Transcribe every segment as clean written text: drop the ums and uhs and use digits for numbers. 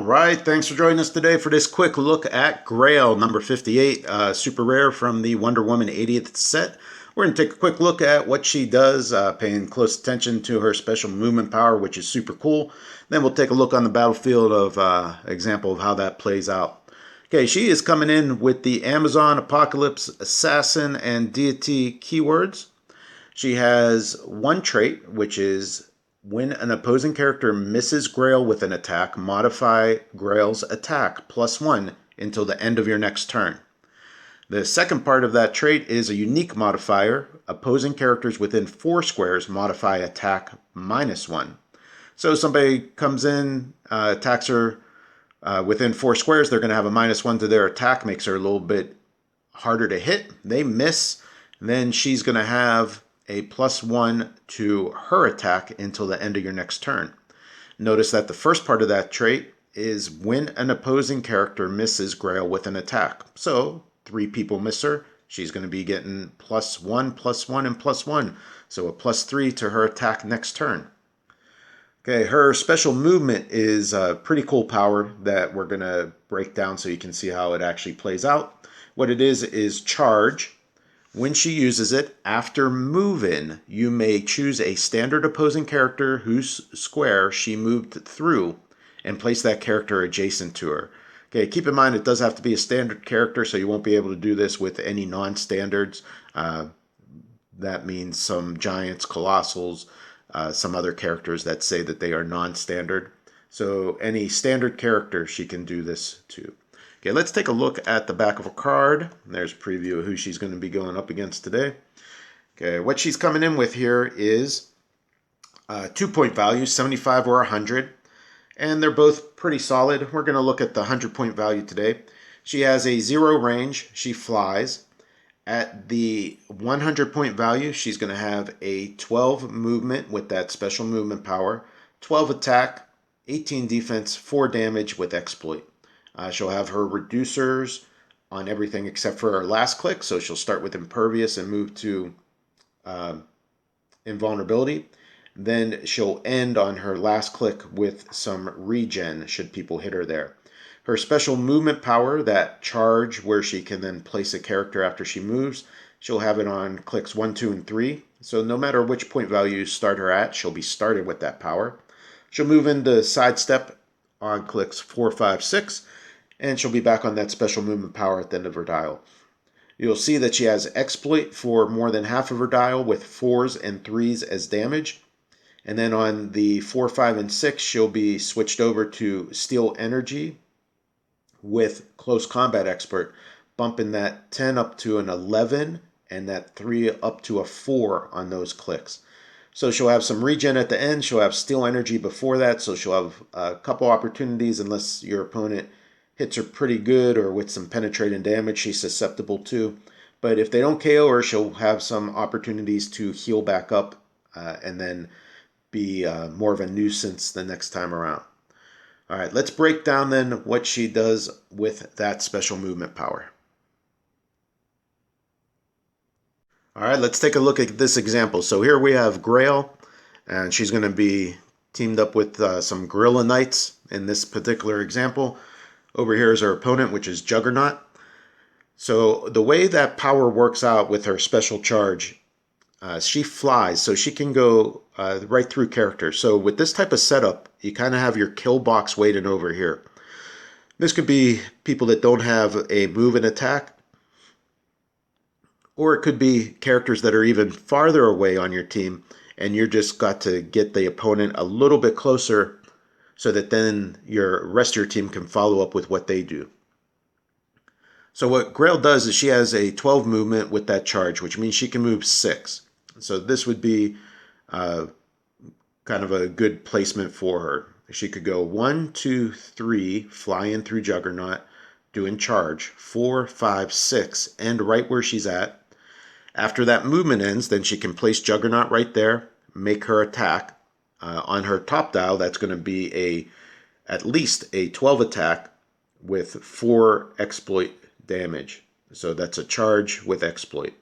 right, thanks for joining us today for this quick look at Grail number 58, super rare from the Wonder Woman 80th set. We're going to take a quick look at what she does, paying close attention to her special movement power, which is super cool. Then we'll take a look on the battlefield of example of how that plays out. Okay, she is coming in with the Amazon, Apocalypse, Assassin, and Deity keywords. She has one trait, which is when an opposing character misses Grail with an attack, modify Grail's attack +1 until the end of your next turn. The second part of that trait is a unique modifier. Opposing characters within 4 squares modify attack -1. So somebody comes in, attacks her within 4 squares, they're going to have a -1 to their attack, makes her a little bit harder to hit. They miss, then she's going to have a +1 to her attack until the end of your next turn. Notice that the first part of that trait is when an opposing character misses Grail with an attack. So 3 people miss her, she's going to be getting +1, +1, and +1. So a +3 to her attack next turn. Okay, her special movement is a pretty cool power that we're going to break down so you can see how it actually plays out. What it is charge. When she uses it, after move-in, you may choose a standard opposing character whose square she moved through and place that character adjacent to her. Okay, keep in mind it does have to be a standard character, so you won't be able to do this with any non-standards. That means some giants, colossals, some other characters that say that they are non-standard. So any standard character she can do this to. Okay, let's take a look at the back of a card. There's a preview of who she's going to be going up against today. Okay, what she's coming in with here is 2-point values, 75 or 100. And they're both pretty solid. We're going to look at the 100-point value today. She has a 0 range. She flies. At the 100-point value, she's going to have a 12 movement with that special movement power, 12 attack, 18 defense, 4 damage with exploit. She'll have her reducers on everything except for her last click. So she'll start with impervious and move to invulnerability. Then she'll end on her last click with some regen should people hit her there. Her special movement power, that charge where she can then place a character after she moves, she'll have it on clicks 1, 2, and 3. So no matter which point value you start her at, she'll be started with that power. She'll move into sidestep on clicks 4, 5, 6. And she'll be back on that special movement power at the end of her dial. You'll see that she has exploit for more than half of her dial with 4s and 3s as damage. And then on the 4, 5, and 6, she'll be switched over to steal energy with close combat expert, bumping that 10 up to an 11 and that 3 up to a 4 on those clicks. So she'll have some regen at the end. She'll have steal energy before that. So she'll have a couple opportunities unless your opponent hits her pretty good or with some penetrating damage she's susceptible to. But if they don't KO her, she'll have some opportunities to heal back up and then be more of a nuisance the next time around. All right, let's break down then what she does with that special movement power. All right, let's take a look at this example. So here we have Grail, and she's going to be teamed up with some Gorilla Knights in this particular example. Over here is her opponent, which is Juggernaut. So the way that power works out with her special charge, she flies, so she can go right through characters. So with this type of setup, you kind of have your kill box waiting over here. This could be people that don't have a move and attack, or it could be characters that are even farther away on your team, and you're just got to get the opponent a little bit closer so that then your rest of your team can follow up with what they do. So what Grail does is she has a 12 movement with that charge, which means she can move 6. So this would be kind of a good placement for her. She could go 1, 2, 3, fly in through Juggernaut, doing charge, 4, 5, 6, and right where she's at. After that movement ends, then she can place Juggernaut right there, make her attack. On her top dial, that's going to be at least a 12 attack with 4 exploit damage. So that's a charge with exploit.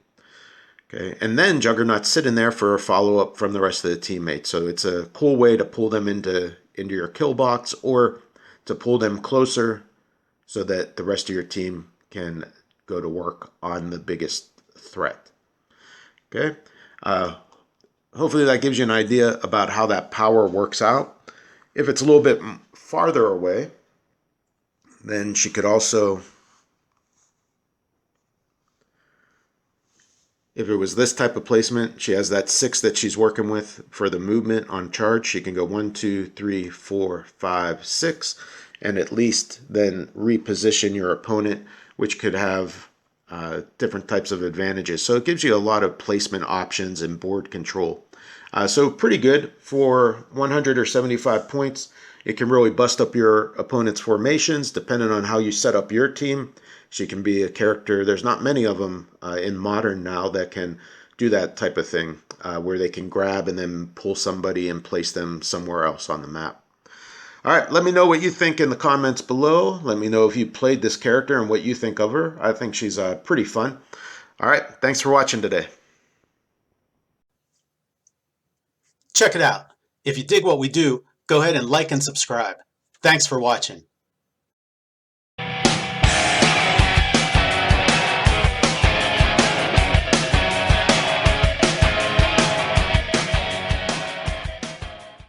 Okay, and then Juggernaut's sitting there for a follow-up from the rest of the teammates. So it's a cool way to pull them into your kill box or to pull them closer so that the rest of your team can go to work on the biggest threat. Okay. Hopefully that gives you an idea about how that power works out. If it's a little bit farther away, then she could also, if it was this type of placement, she has that 6 that she's working with for the movement on charge. She can go 1, 2, 3, 4, 5, 6, and at least then reposition your opponent, which could have different types of advantages. So it gives you a lot of placement options and board control. So pretty good for 175 points. It can really bust up your opponent's formations depending on how you set up your team. She can be a character. There's not many of them in Modern now that can do that type of thing, where they can grab and then pull somebody and place them somewhere else on the map. All right, let me know what you think in the comments below. Let me know if you played this character and what you think of her. I think she's pretty fun. All right, thanks for watching today. Check it out. If you dig what we do, go ahead and like and subscribe. Thanks for watching.